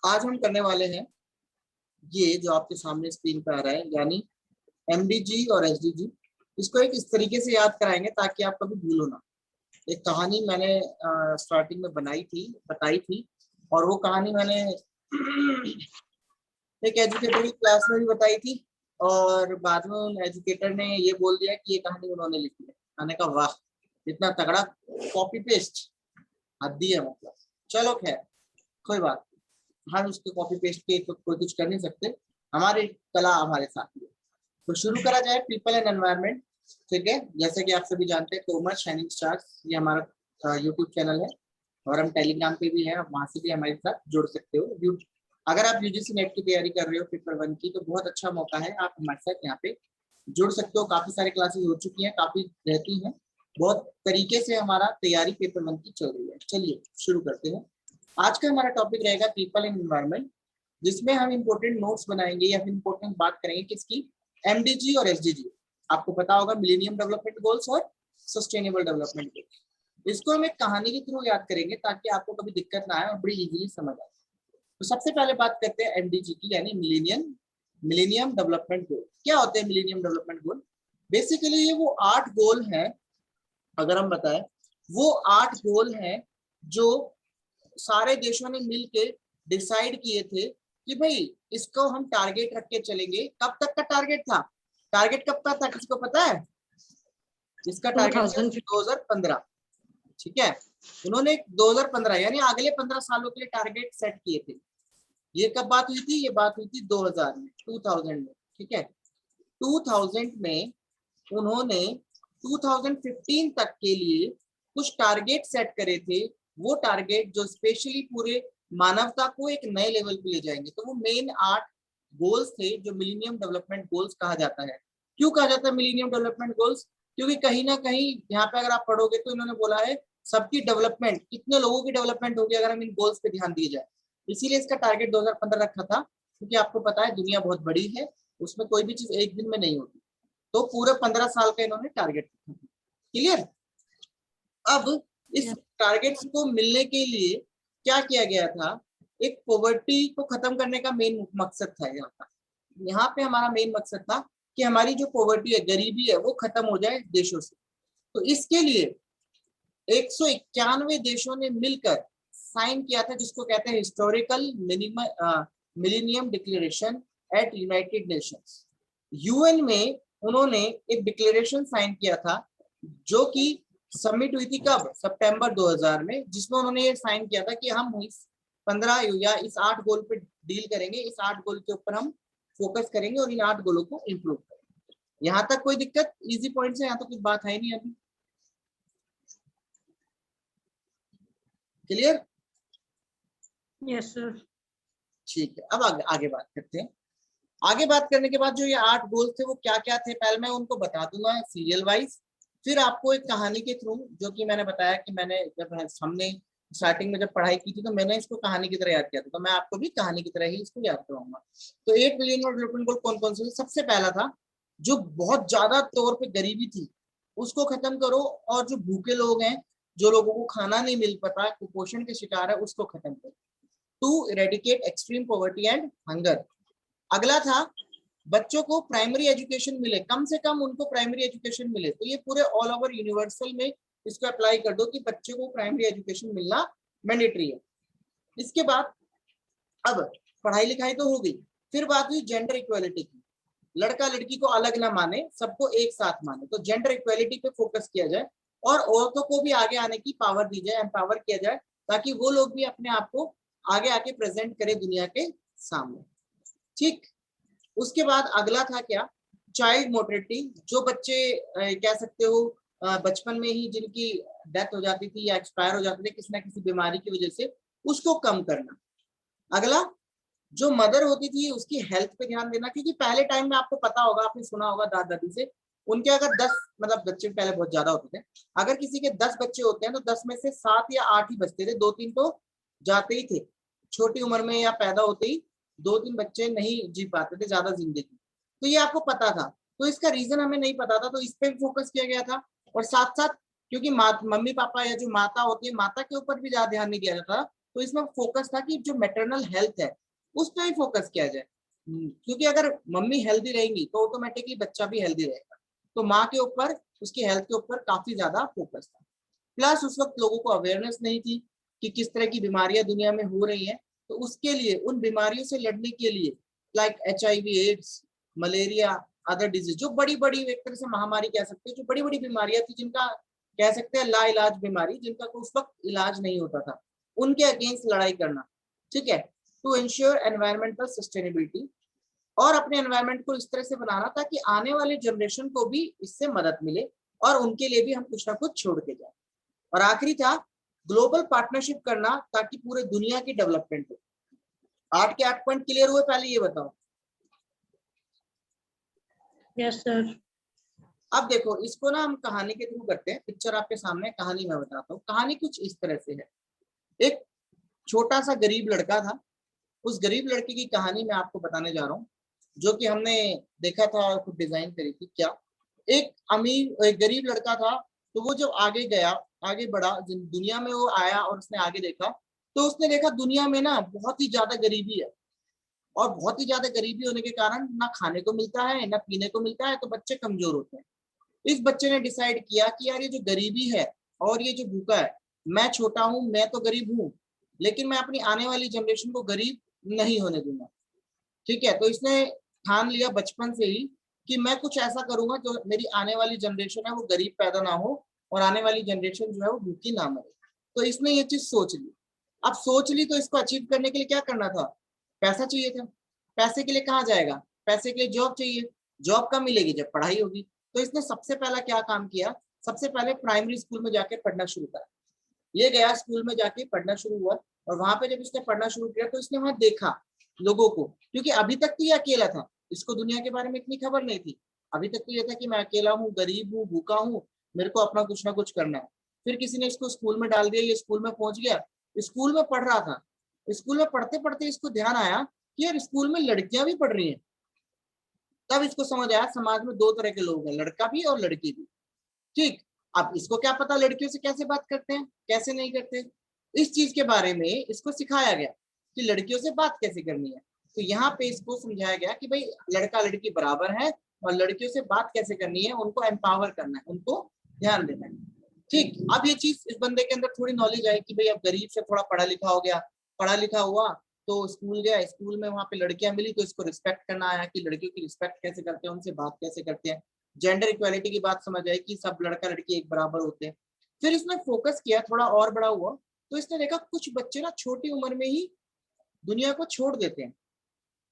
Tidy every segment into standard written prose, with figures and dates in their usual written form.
आज हम करने वाले हैं ये जो आपके सामने स्क्रीन पे आ रहा है, यानी एमडीजी और एसडीजी। इसको एक इस तरीके से याद कराएंगे ताकि आप कभी भूलो ना। एक कहानी मैंने स्टार्टिंग में बताई थी, और वो कहानी मैंने एक एजुकेटर की क्लास में भी बताई थी, और बाद में उन एजुकेटर ने ये बोल दिया कि ये कहानी उन्होंने लिखी है। मैंने कहा वाह, इतना तगड़ा कॉपी पेस्ट, हद्दी है मतलब। चलो खैर, कोई बात, हम उसके कॉपी पेस्ट के तो कोई कुछ कर नहीं सकते, हमारी कला हमारे साथ ही है। तो शुरू करा जाए, पीपल एंड एनवायरनमेंट। ठीक है, जैसे कि आप सभी जानते हैं, तोमर शाइनिंग स्टार्स ये हमारा यूट्यूब चैनल है, और हम टेलीग्राम पे भी हैं, आप वहां से भी हमारे साथ जुड़ सकते हो। अगर आप यूजीसी नेट की तैयारी कर रहे हो पेपर 1 की, तो बहुत अच्छा मौका है, आप हमारे साथ यहाँ पे जुड़ सकते हो। काफी सारी क्लासेस हो चुकी हैं, काफी रहती हैं, बहुत तरीके से हमारा तैयारी पेपर 1 की चल रही है। चलिए शुरू करते हैं। आज का हमारा टॉपिक रहेगा पीपल एंड एनवायरनमेंट, जिसमें हम इंपॉर्टेंट नोट्स बनाएंगे या फिर इंपॉर्टेंट बात करेंगे किसकी, एमडीजी और एसडीजी। आपको पता होगा, मिलेनियम डेवलपमेंट गोल्स और सस्टेनेबल डेवलपमेंट गोल्स। इसको हम एक कहानी के थ्रू याद करेंगे ताकि आपको कभी दिक्कत ना आए और बड़ी इजीली समझ आए। तो सबसे पहले बात करते हैं एमडीजी की, यानी मिलेनियम डेवलपमेंट गोल। क्या होते हैं मिलेनियम डेवलपमेंट गोल? बेसिकली ये वो 8 गोल हैं, अगर हम बताएं, वो 8 गोल हैं जो सारे देशों ने मिलके डिसाइड किए थे कि भाई इसको हम टारगेट रख के चलेंगे। कब तक का टारगेट था? टारगेट कब का था, किसको पता है? इसका टारगेट था 2015। ठीक है, उन्होंने 2015 यानी अगले 15 सालों के लिए टारगेट सेट किए थे। ये कब बात हुई थी? ये बात हुई थी 2000 में। ठीक है, 2000 में उन्होंने 2015 तक के लिए कुछ टारगेट सेट करे थे। वो टारगेट जो स्पेशली पूरे मानवता को एक नए लेवल पे ले जाएंगे। तो वो मेन 8 गोल्स थे जो मिलेनियम डेवलपमेंट गोल्स कहा जाता है। क्यों कहा जाता है मिलेनियम डेवलपमेंट गोल्स? क्योंकि कहीं ना कहीं यहाँ पे अगर आप पढ़ोगे तो इन्होंने बोला है सबकी डेवलपमेंट, कितने लोगों की डेवलपमेंट होगी अगर हम इन गोल्स पे ध्यान दिए जाए। इसीलिए इसका टारगेट 2015 रखा था, क्योंकि आपको पता है दुनिया बहुत बड़ी है, उसमें कोई भी चीज एक दिन में नहीं होती। तो पूरे 15 साल का इन्होंने टारगेट रखा। क्लियर? अब इस टारगेट्स को मिलने के लिए क्या किया गया था? एक पॉवर्टी को खत्म करने का मेन मकसद था। यहाँ पे हमारा मेन मकसद था कि हमारी जो पॉवर्टी है, गरीबी है, वो खत्म हो जाए देशों से। तो इसके लिए 191 देशों ने मिलकर साइन किया था, जिसको कहते हैं historical millennium declaration at United Nations. UN में उन्होंने एक डिक्लेरेशन साइन किया था, जो कि सबमिट हुई थी कब? सितंबर 2000 में, जिसमें उन्होंने ये साइन किया था कि हम इस 15 या इस 8 गोल पे डील करेंगे, इस 8 गोल के ऊपर हम फोकस करेंगे और इन 8 गोलों को इंप्रूव करेंगे। यहाँ तक कोई दिक्कत? इजी पॉइंट है, यहाँ तो कुछ बात है नहीं अभी। क्लियर? Yes sir. ठीक है, अब आगे बात करते हैं। आगे बात करने के बाद जो ये 8 गोल थे वो क्या क्या थे, पहले मैं उनको बता दूंगा सीरियल वाइज, फिर आपको एक कहानी के थ्रू, जो कि मैंने बताया कि मैंने जब हमने स्टार्टिंग में जब पढ़ाई की थी तो मैंने इसको कहानी की तरह याद किया था, तो मैं आपको भी कहानी की तरह ही इसको याद कराऊंगा। तो 8 मिलियन डेवलपमेंट गोल कौन कौन से? सबसे पहला था, जो बहुत ज्यादा तौर पे गरीबी थी उसको खत्म करो, और जो भूखे लोग हैं, जो लोगों को खाना नहीं मिल पाता, कुपोषण के शिकार है, उसको खत्म करो। To eradicate extreme poverty and hunger. अगला था, बच्चों को प्राइमरी एजुकेशन मिले, कम से कम उनको प्राइमरी एजुकेशन मिले। तो ये पूरे ऑल ओवर यूनिवर्सल में इसको अप्लाई कर दो कि बच्चों को प्राइमरी एजुकेशन मिलना मैंडेटरी है। इसके बाद अब पढ़ाई लिखाई तो हो गई, फिर बात हुई जेंडर इक्वालिटी की। लड़का लड़की को अलग ना माने, सबको एक साथ माने। तो जेंडर इक्वालिटी पे फोकस किया जाए, और औरतों को भी आगे आने की पावर दी जाए, एम्पावर किया जाए, ताकि वो लोग भी अपने आप को आगे आके प्रेजेंट करे दुनिया के सामने। ठीक, उसके बाद अगला था क्या? Child mortality. जो बच्चे कह सकते हो बचपन में ही जिनकी डेथ हो जाती थी या एक्सपायर हो जाते थे किसी ना किसी बीमारी की वजह से, उसको कम करना। अगला, जो मदर होती थी उसकी हेल्थ पे ध्यान देना, क्योंकि पहले टाइम में आपको पता होगा, आपने सुना होगा दादा दादी से, उनके अगर 10 मतलब बच्चे पहले बहुत ज्यादा होते थे, अगर किसी के 10 बच्चे होते हैं तो 10 में से 7 या 8 ही बचते थे, 2-3 तो जाते ही थे छोटी उम्र में, या पैदा होते ही 2-3 बच्चे नहीं जी पाते थे ज्यादा जिंदगी। तो ये आपको पता था, तो इसका रीजन हमें नहीं पता था, तो इस पे भी फोकस किया गया था। और साथ साथ, क्योंकि मम्मी पापा या जो माता होती है, माता के ऊपर भी ज्यादा ध्यान नहीं दिया जाता, तो इसमें फोकस था कि जो मैटरनल हेल्थ है उस पर ही फोकस किया जाए, क्योंकि अगर मम्मी हेल्दी रहेंगी तो ऑटोमेटिकली बच्चा भी हेल्दी रहेगा। तो माँ के ऊपर, उसकी हेल्थ के ऊपर काफी ज्यादा फोकस था। प्लस उस वक्त लोगों को अवेयरनेस नहीं थी कि किस तरह की बीमारियां दुनिया में हो रही हैं, तो उसके लिए, उन बीमारियों से लड़ने के लिए, like HIV, AIDS, malaria, other disease, जो बड़ी बड़ी एक तरह से महामारी कह सकते हैं, जो बड़ी बड़ी बीमारियां थी, जिनका कह सकते हैं लाइलाज बीमारी, जिनका उस वक्त इलाज नहीं होता था, उनके अगेंस्ट लड़ाई करना। ठीक है, टू इंश्योर एनवायरमेंटल सस्टेनेबिलिटी, और अपने एनवायरमेंट को इस तरह से बनाना ताकि आने वाले जनरेशन को भी इससे मदद मिले और उनके लिए भी हम कुछ ना कुछ छोड़ के जाए। और आखिरी था ग्लोबल पार्टनरशिप करना ताकि पूरे दुनिया की डेवलपमेंट हो। 8 के 8 पॉइंट क्लियर हुए? पहले ये बताओ। Yes, sir. अब देखो, इसको ना हम कहानी के थ्रू करते हैं। पिक्चर आपके सामने, कहानी मैं बताता हूँ। कहानी कुछ इस तरह से है। एक छोटा सा गरीब लड़का था। उस गरीब लड़के की कहानी मैं आपको बताने जा रहा हूँ, जो कि हमने देखा था और खुद डिजाइन करी थी। क्या एक गरीब लड़का था, तो वो जब आगे गया, आगे बढ़ा दुनिया में, वो आया और उसने आगे देखा, तो उसने देखा दुनिया में ना बहुत ही ज्यादा गरीबी है, और बहुत ही ज्यादा गरीबी होने के कारण ना खाने को मिलता है ना पीने को मिलता है, तो बच्चे कमजोर होते हैं। इस बच्चे ने डिसाइड किया कि यार ये जो गरीबी है और ये जो भूखा है, मैं छोटा हूं, मैं तो गरीब हूं, लेकिन मैं अपनी आने वाली जनरेशन को गरीब नहीं होने दूंगा। ठीक है, तो इसने ठान लिया बचपन से ही कि मैं कुछ ऐसा करूंगा जो मेरी आने वाली जनरेशन है वो गरीब पैदा ना हो, और आने वाली जनरेशन जो है वो भूखी ना मरे। तो इसने ये चीज सोच ली। अब सोच ली, तो इसको अचीव करने के लिए क्या करना था? पैसा चाहिए था। पैसे के लिए कहाँ जाएगा? पैसे के लिए जॉब चाहिए। जॉब कब मिलेगी? जब पढ़ाई होगी। तो इसने सबसे पहला क्या काम किया? सबसे पहले प्राइमरी स्कूल में जाके पढ़ना शुरू करा। ये गया स्कूल में, जाके पढ़ना शुरू हुआ, और वहां पे जब इसने पढ़ना शुरू किया तो इसने वहां देखा लोगों को, क्योंकि अभी तक तो ये अकेला था, इसको दुनिया के बारे में इतनी खबर नहीं थी। अभी तक तो ये था कि मैं अकेला हूँ, गरीब हूँ, भूखा हूँ, मेरे को अपना कुछ ना कुछ करना है। फिर किसी ने इसको स्कूल में डाल दिया, ये स्कूल में पहुंच गया, स्कूल में पढ़ रहा था। स्कूल में पढ़ते पढ़ते इसको ध्यान आया कि यार स्कूल में लड़कियां भी पढ़ रही हैं। तब इसको समझ आया समाज में दो तरह के लोग हैं, लड़का भी और लड़की भी। ठीक। अब इसको क्या पता लड़कियों से कैसे बात करते हैं, कैसे नहीं करते। इस चीज के बारे में इसको सिखाया गया कि लड़कियों से बात कैसे करनी है। तो यहाँ पे इसको समझाया गया कि भाई लड़का लड़की बराबर है, और लड़कियों से बात कैसे करनी है, उनको एम्पावर करना है, उनको ध्यान देना है। ठीक। अब ये चीज इस बंदे के अंदर थोड़ी नॉलेज आई कि भाई अब गरीब से थोड़ा पढ़ा लिखा हो गया, पढ़ा लिखा हुआ, तो स्कूल गया, स्कूल में वहां पे लड़कियां मिली, तो इसको रिस्पेक्ट करना आया कि लड़कियों की रिस्पेक्ट कैसे करते हैं, उनसे बात कैसे करते हैं। जेंडर इक्वालिटी की बात समझ आई कि सब लड़का लड़की एक बराबर होते हैं। फिर इसने फोकस किया, थोड़ा और बड़ा हुआ, तो इसने देखा कुछ बच्चे ना छोटी उम्र में ही दुनिया को छोड़ देते हैं।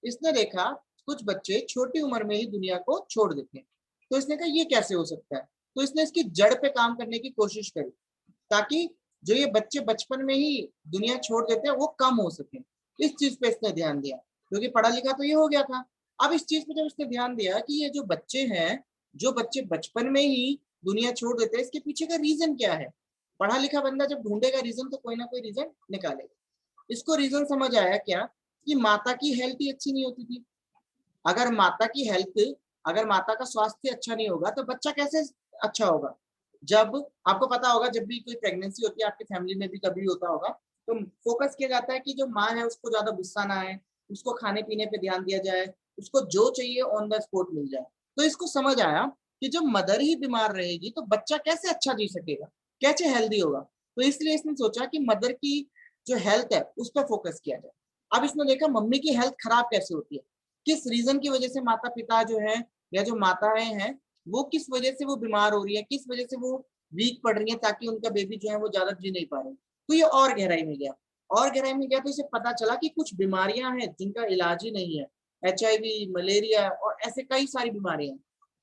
इसने देखा कुछ बच्चे छोटी उम्र में ही दुनिया को छोड़ देते हैं। तो इसने कहा ये कैसे हो सकता है? तो इसने इसकी जड़ पे काम करने की कोशिश करी, ताकि जो ये बच्चे बचपन में ही दुनिया छोड़ देते हैं वो कम हो सके। इस चीज पे इसने ध्यान दिया, क्योंकि पढ़ा लिखा तो ये हो गया था। अब इस चीज पे जब इसने ध्यान दिया कि ये जो बच्चे हैं, जो बच्चे बचपन में ही दुनिया छोड़ देते हैं, इसके पीछे का रीजन क्या है? पढ़ा लिखा बंदा जब ढूंढेगा रीजन, तो कोई ना कोई रीजन निकालेगा। इसको रीजन समझ आया क्या? कि माता की हेल्थ ही अच्छी नहीं होती थी। अगर माता की हेल्थ, अगर माता का स्वास्थ्य अच्छा नहीं होगा तो बच्चा कैसे अच्छा होगा? जब आपको पता होगा, जब भी कोई प्रेगनेंसी होती है आपकी फैमिली में भी कभी होता होगा, तो फोकस किया जाता है कि जो माँ है उसको ज्यादा गुस्सा ना आए, उसको खाने पीने पे ध्यान दिया जाए, उसको जो चाहिए ऑन द स्पॉट मिल जाए। तो इसको समझ आया कि जब मदर ही बीमार रहेगी तो बच्चा कैसे अच्छा जी सकेगा, कैसे हेल्दी होगा। तो इसलिए इसने सोचा कि मदर की जो हेल्थ है उस पर फोकस किया जाए। अब इसने देखा मम्मी की हेल्थ खराब कैसे होती है, किस रीजन की वजह से माता पिता जो है, या जो माताएं हैं, वो किस वजह से वो बीमार हो रही है, किस वजह से वो वीक पड़ रही है, ताकि उनका बेबी जो है वो ज्यादा जी नहीं पा रहे। तो ये और गहराई में गया, और गहराई में गया, तो इसे पता चला कि कुछ बीमारियां हैं जिनका इलाज ही नहीं है। HIV, मलेरिया और ऐसे कई सारी बीमारियां।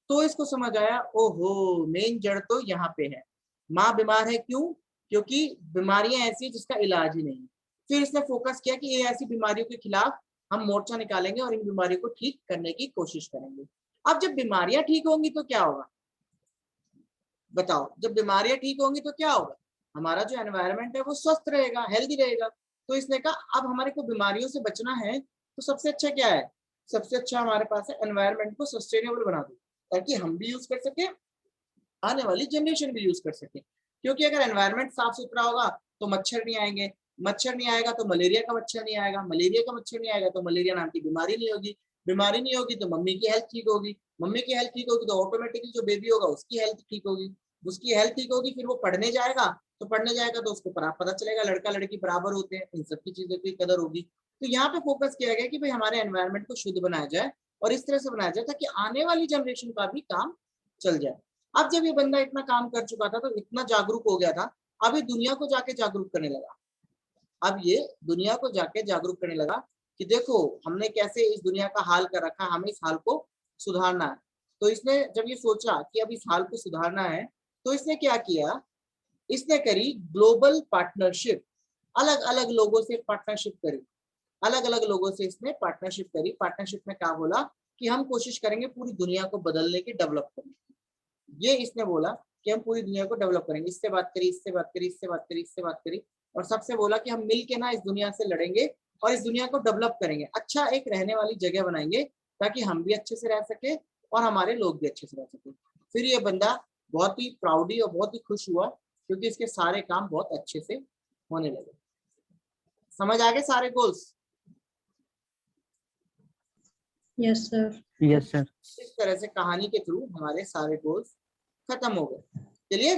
तो इसको समझ आया, ओहो मेन जड़ तो यहाँ पे है। माँ बीमार है क्यों? क्योंकि बीमारियां ऐसी जिसका इलाज ही नहीं। फिर इसने फोकस किया कि ये ऐसी बीमारियों के खिलाफ हम मोर्चा निकालेंगे और इन बीमारियों को ठीक करने की कोशिश करेंगे। अब जब बीमारियां ठीक होंगी तो क्या होगा? बताओ, जब बीमारियां ठीक होंगी तो क्या होगा? हमारा जो एनवायरनमेंट है वो स्वस्थ रहेगा, हेल्दी रहेगा। तो इसने कहा अब हमारे को बीमारियों से बचना है, तो सबसे अच्छा क्या है? सबसे अच्छा हमारे पास है एनवायरनमेंट को सस्टेनेबल बना दो, ताकि हम भी यूज कर सके, आने वाली जनरेशन भी यूज कर सके। क्योंकि अगर एनवायरनमेंट साफ सुथरा होगा तो मच्छर नहीं आएंगे, मच्छर नहीं आएगा तो मलेरिया का मच्छर नहीं आएगा, मलेरिया का मच्छर नहीं आएगा तो मलेरिया नाम की बीमारी नहीं होगी, बीमारी नहीं होगी तो मम्मी की हेल्थ ठीक होगी, मम्मी की हेल्थ ठीक होगी तो ऑटोमेटिकली जो बेबी होगा उसकी हेल्थ ठीक होगी, उसकी हेल्थ ठीक होगी, फिर वो पढ़ने जाएगा तो उसको पता चलेगा लड़का लड़की बराबर होते हैं, इन सब की चीजों की कदर होगी। तो यहाँ पे फोकस किया गया कि भाई हमारे एनवायरनमेंट को शुद्ध बनाया जाए और इस तरह से बनाया जाए ताकि आने वाली जनरेशन का भी काम चल जाए। अब जब ये बंदा इतना काम कर चुका था तो इतना जागरूक हो गया था, अब ये दुनिया को जाके जागरूक करने लगा। अब ये दुनिया को जाके जागरूक करने लगा कि देखो हमने कैसे इस दुनिया का हाल कर रखा, हमें इस हाल को सुधारना है। तो इसने जब ये सोचा कि अब इस हाल को सुधारना है तो इसने क्या किया, इसने करी ग्लोबल पार्टनरशिप, अलग अलग लोगों से पार्टनरशिप करी, अलग अलग लोगों से इसने पार्टनरशिप करी। पार्टनरशिप में क्या बोला कि हम कोशिश करेंगे पूरी दुनिया को बदलने की, डेवलप करने की। ये इसने बोला कि हम पूरी दुनिया को डेवलप करेंगे, इससे बात करी, इससे बात करी, इससे बात करी, इससे बात करी, और सबसे बोला कि हम मिल के ना इस दुनिया से लड़ेंगे और इस दुनिया को डेवलप करेंगे, अच्छा एक रहने वाली जगह बनाएंगे ताकि हम भी अच्छे से रह सके और हमारे लोग भी अच्छे से रह सके। फिर ये बंदा बहुत ही प्राउडी और बहुत ही खुश हुआ क्योंकि इसके सारे काम बहुत अच्छे से होने लगे। समझ आ गए सारे goals? Yes sir. Yes sir. इस तरह से कहानी के थ्रू हमारे सारे गोल्स खत्म हो गए। चलिए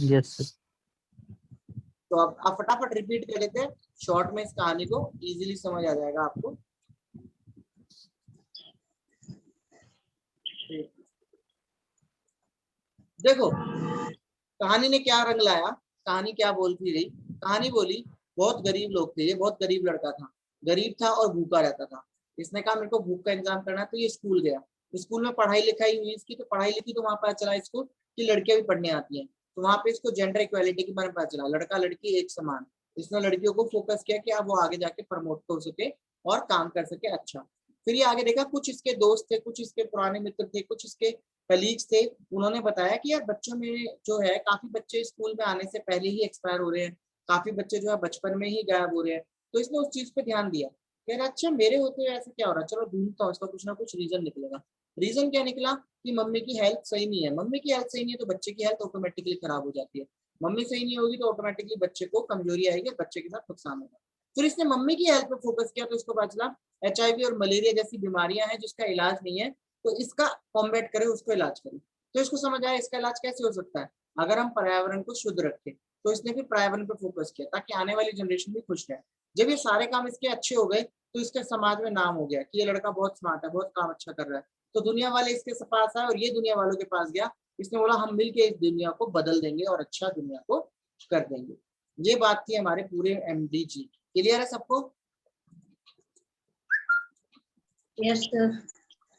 यस सर। तो अब आप फटाफट रिपीट कर लेते हैं शॉर्ट में, इस कहानी को इजीली समझ आ जाएगा आपको। देखो कहानी ने क्या रंग लाया, कहानी क्या बोलती रही, कहानी बोली बहुत गरीब लोग थे, ये बहुत गरीब लड़का था, गरीब था और भूखा रहता था। इसने कहा मेरे को भूख का इंतजाम करना है, तो ये स्कूल गया, स्कूल में पढ़ाई लिखाई हुई इसकी, तो पढ़ाई लिखी तो वहां पता चला इसको कि लड़कियां भी पढ़ने आती हैं, तो वहां पे इसको जेंडर इक्वालिटी के बारे में पता चला, लड़का लड़की एक समान। इसने लड़कियों को फोकस किया कि अब वो आगे जाके प्रमोट हो सके और काम कर सके अच्छा। फिर ये आगे देखा कुछ इसके दोस्त थे, कुछ इसके पुराने मित्र थे, कुछ इसके कलीग्स थे, उन्होंने बताया कि यार बच्चों में जो है काफी बच्चे स्कूल में आने से पहले ही एक्सपायर हो रहे हैं, काफी बच्चे जो है बचपन में ही गायब हो रहे हैं। तो इसने उस चीज पे ध्यान दिया, यार अच्छा मेरे होते हुए ऐसा क्या हो रहा है, चलो ढूंढता हूँ इसका कुछ ना कुछ रीजन निकलेगा। रीजन क्या निकला कि मम्मी की हेल्थ सही नहीं है, मम्मी की हेल्थ सही नहीं है तो बच्चे की हेल्थ ऑटोमेटिकली खराब हो जाती है, मम्मी सही नहीं होगी तो ऑटोमेटिकली बच्चे को कमजोरी आएगी, बच्चे के साथ नुकसान होगा। फिर इसने मम्मी की हेल्थ पे फोकस किया तो इसको पता चला HIV और मलेरिया जैसी बीमारियां हैं जिसका इलाज नहीं है, तो इसका कॉम्बैट करे, उसको इलाज करे। तो इसको समझ आया इसका इलाज कैसे हो सकता है, अगर हम पर्यावरण को शुद्ध रखें। तो इसने फिर पर्यावरण पर फोकस किया ताकि आने वाली जनरेशन भी खुश रहे। जब ये सारे काम इसके अच्छे हो गए तो इसके समाज में नाम हो गया कि ये लड़का बहुत स्मार्ट है, बहुत काम अच्छा कर रहा है। तो दुनिया वाले इसके पास आए और ये दुनिया वालों के पास गया, इसने बोला हम मिलके इस दुनिया को बदल देंगे और अच्छा दुनिया को कर देंगे। ये बात थी हमारे पूरे MD जी। क्लियर है सबको? Yes sir.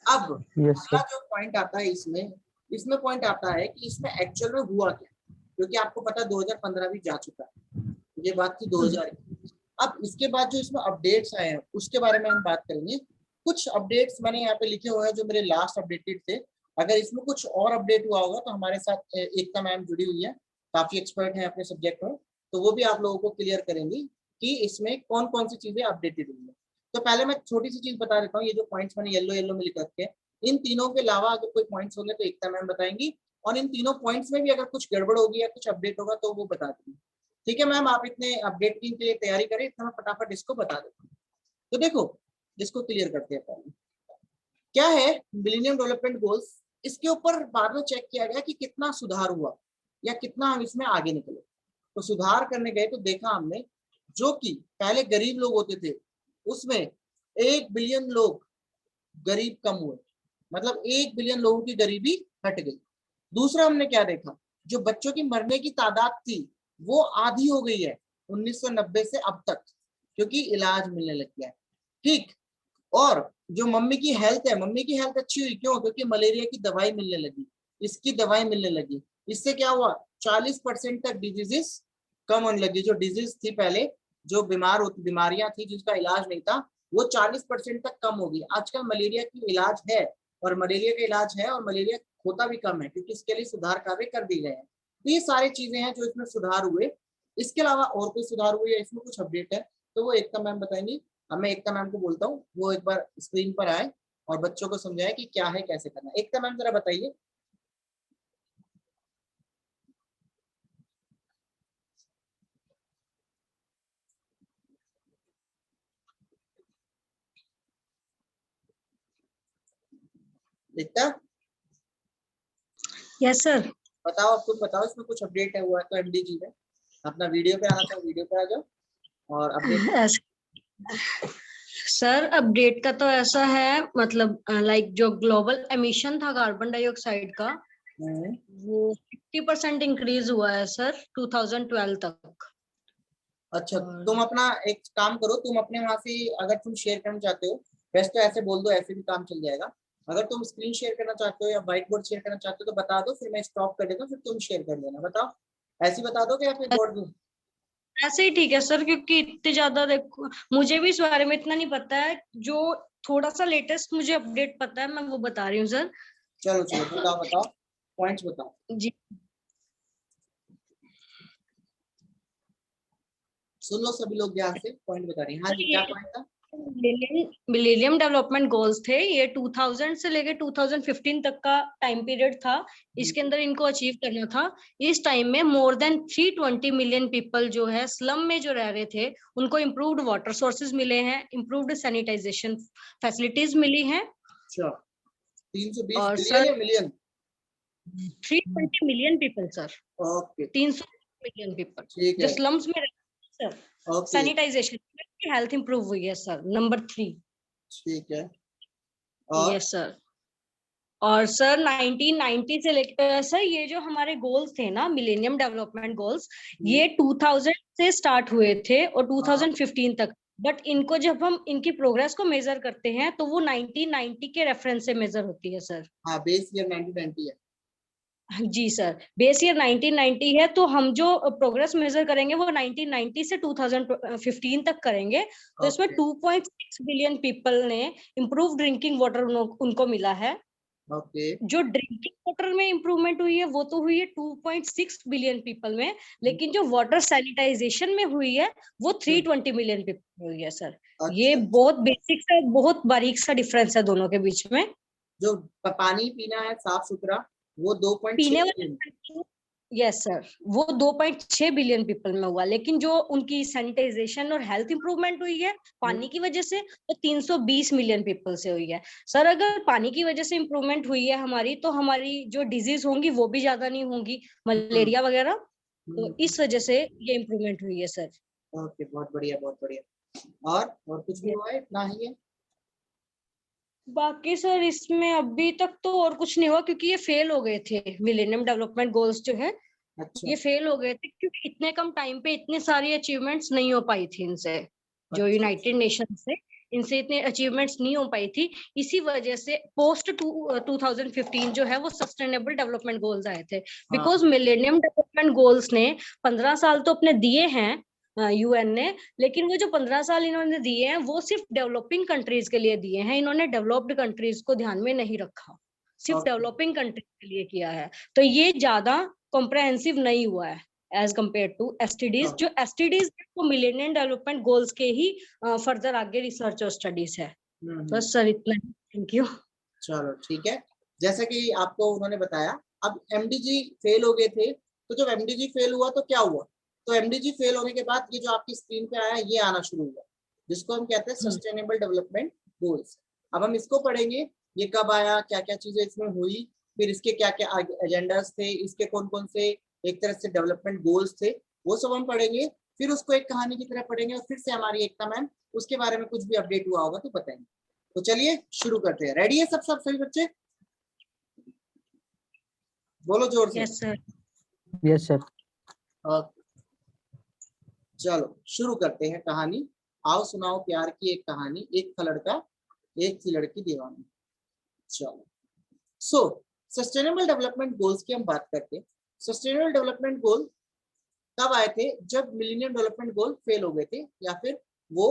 अब यस अगला सर। जो पॉइंट आता है इसमें पॉइंट आता है कि इसमें एक्चुअल में हुआ क्या, क्योंकि आपको पता 2015 भी जा चुका है, ये बात थी 2000 की। अब इसके बाद जो इसमें अपडेट्स आए हैं उसके बारे में हम बात करेंगे। कुछ अपडेट्स मैंने यहाँ पे लिखे हुए हैं जो मेरे लास्ट अपडेटेड थे, अगर इसमें कुछ और अपडेट हुआ होगा तो हमारे साथ एकता मैम जुड़ी हुई है, काफी एक्सपर्ट है अपने सब्जेक्ट में, तो वो भी आप लोगों को क्लियर करेंगी कि इसमें कौन कौन सी चीजें अपडेटेड हुई है। तो पहले मैं छोटी सी चीज बता देता हूँ, ये जो पॉइंट्स मैंने येलो येलो में लिख रखे हैं, इन तीनों के अलावा अगर कोई पॉइंट्स होंगे तो एकता मैम बताएंगी, और इन तीनों पॉइंट्स में भी अगर कुछ गड़बड़ होगी या कुछ अपडेट होगा तो वो बता देंगे। ठीक है मैम, आप इतने अपडेट के लिए तैयारी करें, इतना मैं फटाफट इसको बता देता हूँ। तो देखो इसको क्लियर करते हैं। पहले क्या है मिलेनियम डेवलपमेंट गोल्स, इसके ऊपर बाद में चेक किया गया कि कितना सुधार हुआ या कितना हम इसमें आगे निकले। तो सुधार करने गए तो देखा हमने जो कि पहले गरीब लोग होते थे उसमें 1 बिलियन लोग गरीब कम हुए, मतलब 1 बिलियन लोगों की गरीबी हट गई। दूसरा हमने क्या देखा, जो बच्चों की मरने की तादाद थी वो आधी हो गई है 1990 से अब तक, क्योंकि इलाज मिलने लग गया है। ठीक, और जो मम्मी की हेल्थ है, मम्मी की हेल्थ अच्छी हुई, क्यों? क्योंकि मलेरिया की दवाई मिलने लगी, इसकी दवाई मिलने लगी। इससे क्या हुआ, 40% तक डिजीजेस कम होने लगी। जो डिजीज थी पहले, जो बीमारियां थी जिसका इलाज नहीं था, वो 40% तक कम होगी। आजकल मलेरिया की इलाज है, और मलेरिया का इलाज है, और मलेरिया होता भी कम है क्योंकि इसके लिए सुधार कार्य कर दिए गए हैं। तो ये सारी चीजें हैं जो इसमें सुधार हुए। इसके अलावा और कोई सुधार हुए या इसमें कुछ अपडेट है तो वो एकता मैम बताएंगी। अब मैं एकता मैम को बोलता हूँ वो एक बार स्क्रीन पर आए और बच्चों को समझाए कि क्या है कैसे करना है। एकता मैम जरा बताइए। दिखता? Yes, sir. बताओ, अब तुम बताओ इसमें कुछ अपडेट है हुआ है तो एमडीजी में। अपना वीडियो पे आना था, वीडियो पे आ जाओ और अपडेट। सर अपडेट का तो ऐसा है, मतलब लाइक जो ग्लोबल एमिशन था कार्बन डाइऑक्साइड का, वो 50% इंक्रीज हुआ है सर 2012 तक। अच्छा, तुम अपना एक काम करो, तुम अपने वहां से अगर तुम शेयर करना चाहते हो, वैसे तो ऐसे बोल दो, ऐसे भी काम चल जाएगा। अगर तुम स्क्रीन शेयर करना चाहते हो या व्हाइट बोर्ड शेयर करना चाहते हो तो बता दो, फिर मैं स्टॉप कर देता हूँ, फिर तुम शेयर कर लेना। बताओ, ऐसे ही बता दोगे या फिर बोर्ड दूं? ऐसे ही ठीक है सर, क्योंकि इतने ज्यादा देखो मुझे भी इस बारे में इतना नहीं पता है। जो थोड़ा सा लेटेस्ट मुझे अपडेट पता है मैं वो बता रही हूँ सर। चलो चलो, बताओ बताओ, पॉइंट्स बताओ। जी, सुन लो सभी लोग ध्यान से, पॉइंट बता रही हैं। हाँ जी, क्या पॉइंट था? मिलेनियम डेवलपमेंट गोल्स थे ये, 2000 से लेके 2015 तक का टाइम पीरियड था। इसके अंदर इनको अचीव करना था। इस टाइम में मोर देन 320 मिलियन पीपल जो है स्लम में जो रह रहे थे, उनको इम्प्रूव्ड वाटर सोर्सेज मिले हैं, इम्प्रूव्ड सैनिटाइजेशन फैसिलिटीज मिली हैं। अच्छा, 320 और बिलियन सर या million? 320 million people sir, okay, 300 million people ठीक जो है। स्लम्स में रहते हैं sir. Okay, sanitisation, health improve हुई है सर, नंबर 3। ठीक है। और यस सर। और सर 1990 से लेकर सर ये जो हमारे गोल्स थे ना, मिलेनियम डेवलपमेंट गोल्स, ये 2000 से स्टार्ट हुए थे और 2015 तक। बट इनको जब हम इनकी प्रोग्रेस को मेजर करते हैं तो वो 1990 के रेफरेंस से मेजर होती है सर। हाँ, बेस ईयर 1990 है। जी सर, बेस ईयर 1990 है, तो हम जो प्रोग्रेस मेजर करेंगे वो 1990 से 2015 तक करेंगे। तो इसमें ओके 2.6 बिलियन पीपल ने इम्प्रूव ड्रिंकिंग वाटर उनको मिला है। ओके। जो ड्रिंकिंग वाटर में इंप्रूवमेंट हुई है वो तो हुई है 2.6 बिलियन पीपल में, लेकिन जो वाटर सैनिटाइजेशन में हुई है वो 320 मिलियन पीपल में हुई है सर। ये अच्छा, बहुत बेसिक सा, बहुत बारीक सा डिफरेंस है दोनों के बीच में। जो पानी पीना है साफ सुथरा, वो 2.6 पीने बिलियन। वाले, यस सर, वो 2.6 बिलियन पीपल में हुआ, लेकिन जो उनकी सैनिटाइजेशन और हेल्थ इंप्रूवमेंट हुई है पानी की वजह से, वो 320 मिलियन पीपल से हुई है सर। अगर पानी की वजह से इंप्रूवमेंट हुई है हमारी, तो हमारी जो डिजीज होंगी वो भी ज्यादा नहीं होंगी, मलेरिया वगैरह। तो इस वजह से ये इंप्रूवमेंट हुई है सर। ओके, बहुत बढ़िया बहुत बढ़िया। और कुछ भी हुआ है? इतना ही है? बाकी सर इसमें अभी तक तो और कुछ नहीं हुआ, क्योंकि ये फेल हो गए थे मिलेनियम डेवलपमेंट गोल्स जो है, अच्छा ये फेल हो गए थे क्योंकि इतने कम टाइम पे इतनी सारी अचीवमेंट्स नहीं हो पाई थी इनसे। जो अच्छा। यूनाइटेड नेशन से इनसे इतने अचीवमेंट्स नहीं हो पाई थी। इसी वजह से पोस्ट 2015 जो है वो सस्टेनेबल डेवलपमेंट गोल्स आए थे। हाँ, बिकॉज मिलेनियम डेवलपमेंट गोल्स ने 15 साल तो अपने दिए हैं यूएन ने, लेकिन वो जो 15 साल इन्होंने दिए हैं वो सिर्फ डेवलपिंग कंट्रीज के लिए दिए हैं। इन्होंने डेवलप्ड कंट्रीज को ध्यान में नहीं रखा, सिर्फ ओके। डेवलपिंग कंट्रीज के लिए किया है। तो ये ज्यादा कॉम्प्रहेंसिव नहीं हुआ है एज कम्पेयर टू एसटीडीज। जो एसटीडीज वो मिलेनियम डेवलपमेंट गोल्स के ही फर्दर आगे रिसर्च और स्टडीज है। हम्म। बस सर इतना ही, थैंक यू। चलो ठीक है। जैसा कि आपको उन्होंने बताया, अब एमडीजी फेल हो गए थे, तो जब एमडीजी फेल हुआ तो क्या हुआ? तो एमडीजी फेल होने के बाद ये जो आपकी स्क्रीन पे आया, ये आना शुरू हुआ, जिसको हम कहते हैं सस्टेनेबल डेवलपमेंट गोल्स। अब हम इसको पढ़ेंगे, ये कब आया, क्या क्या चीजें इसमें हुई, फिर इसके क्या क्या एजेंडास थे, इसके कौन कौन से एक तरह से डेवलपमेंट गोल्स थे, वो सब हम पढ़ेंगे। फिर उसको एक कहानी की तरह पढ़ेंगे और फिर से हमारी एकता मैम उसके बारे में कुछ भी अपडेट हुआ होगा तो बताएंगे। तो चलिए शुरू करते हैं। रेडी है सब सभी बच्चे? बोलो जोर से। Yes sir. Yes sir. Okay, चलो शुरू करते हैं कहानी। आओ सुनाओ प्यार की एक कहानी, एक था लड़का एक थी लड़की दीवानी। चलो, सो सस्टेनेबल डेवलपमेंट गोल्स की हम बात करते हैं। सस्टेनेबल डेवलपमेंट गोल तब आए थे जब मिलेनियम डेवलपमेंट गोल फेल हो गए थे या फिर वो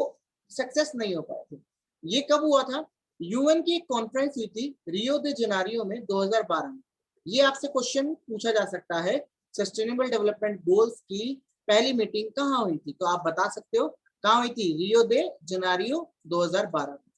सक्सेस नहीं हो पाए थे। ये कब हुआ था? यूएन की एक कॉन्फ्रेंस हुई थी रियो दे जेनेरियो में 2012 में। ये आपसे क्वेश्चन पूछा जा सकता है, सस्टेनेबल डेवलपमेंट गोल्स की पहली मीटिंग कहाँ हुई थी? तो आप बता सकते हो कहाँ हुई थी? रियो दे जेनेरियो 2012 में।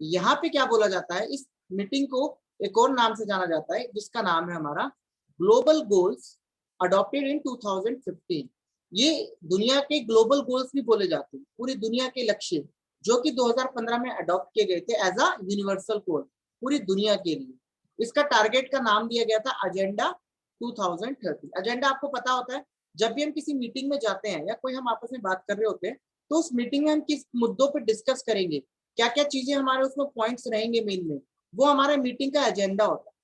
यहाँ पे क्या बोला जाता है, इस मीटिंग को एक और नाम से जाना जाता है जिसका नाम है हमारा ग्लोबल गोल्स अडॉप्टेड इन 2015। ये दुनिया के ग्लोबल गोल्स भी बोले जाते हैं, पूरी दुनिया के लक्ष्य जो कि 2015 में अडॉप्ट किए गए थे एज अ यूनिवर्सल गोल पूरी दुनिया के लिए। इसका टारगेट का नाम दिया गया था एजेंडा 2030। एजेंडा आपको पता होता है, जब भी हम किसी मीटिंग में जाते हैं या कोई हम आपस में बात कर रहे होते हैं, तो उस मीटिंग में हम किस मुद्दों पर डिस्कस करेंगे, क्या क्या चीजें हमारे उसमें पॉइंट्स रहेंगे मेन में, वो हमारे मीटिंग का एजेंडा होता है।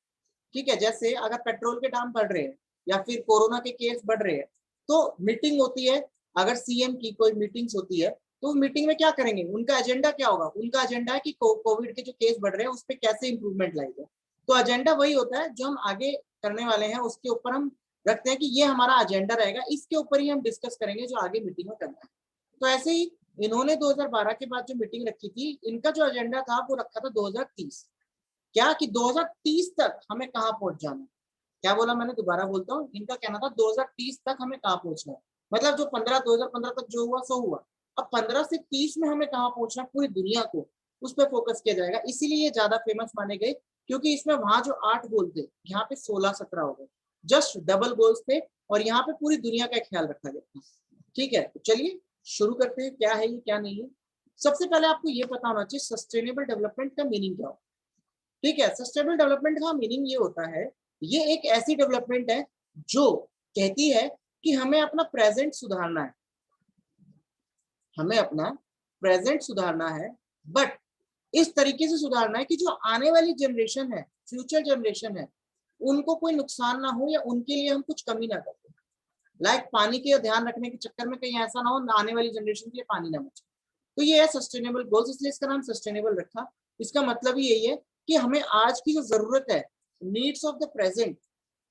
ठीक है, जैसे अगर पेट्रोल के दाम बढ़ रहे हैं या फिर कोरोना के केस बढ़ रहे हैं, तो मीटिंग होती है, अगर सीएम की कोई मीटिंग्स होती है, तो मीटिंग में क्या करेंगे, उनका एजेंडा क्या होगा, उनका एजेंडा है कि कोविड के जो केस बढ़ रहे हैं उस पर कैसे इंप्रूवमेंट लाई जाए। तो एजेंडा वही होता है जो हम आगे करने वाले हैं, उसके ऊपर हम रखते हैं कि ये हमारा एजेंडा रहेगा, इसके ऊपर ही हम डिस्कस करेंगे जो आगे मीटिंग में करना है। तो ऐसे ही इन्होंने 2012 के बाद जो मीटिंग रखी थी, इनका जो एजेंडा था वो रखा था 2030। क्या कि 2030 तक हमें कहाँ पहुंच जाना है। क्या बोला मैंने, दोबारा बोलता हूँ, इनका कहना था 2030 तक हमें कहाँ पहुंचना है। मतलब जो 2015 तक जो हुआ सो हुआ, अब 15 से 30 में हमें कहाँ पहुंचना है, पूरी दुनिया को उस पर फोकस किया जाएगा। इसीलिए ये ज्यादा फेमस माने गए, क्योंकि इसमें वहां जो 8 गोल थे, यहाँ पे 16-17 हो गए, जस्ट डबल गोल्स थे, और यहाँ पे पूरी दुनिया का ख्याल रखा गया। ठीक है, तो चलिए शुरू करते हैं, क्या है ये क्या नहीं है। सबसे पहले आपको ये पता होना चाहिए सस्टेनेबल डेवलपमेंट का मीनिंग क्या हो। ठीक है, सस्टेनेबल डेवलपमेंट का मीनिंग ये होता है, ये एक ऐसी डेवलपमेंट है जो कहती है कि हमें अपना प्रेजेंट सुधारना है, हमें अपना प्रेजेंट सुधारना है, बट इस तरीके से सुधारना है कि जो आने वाली जनरेशन है, फ्यूचर जनरेशन है, उनको कोई नुकसान ना हो या उनके लिए हम कुछ कमी ना करें। लाइक पानी के ध्यान रखने के चक्कर में कहीं ऐसा ना हो आने वाली जनरेशन के लिए पानी ना बचे। तो ये है सस्टेनेबल गोल्स, इसलिए इसका नाम सस्टेनेबल रखा। इसका मतलब ही यही है कि हमें आज की जो जरूरत है, नीड्स ऑफ द प्रेजेंट,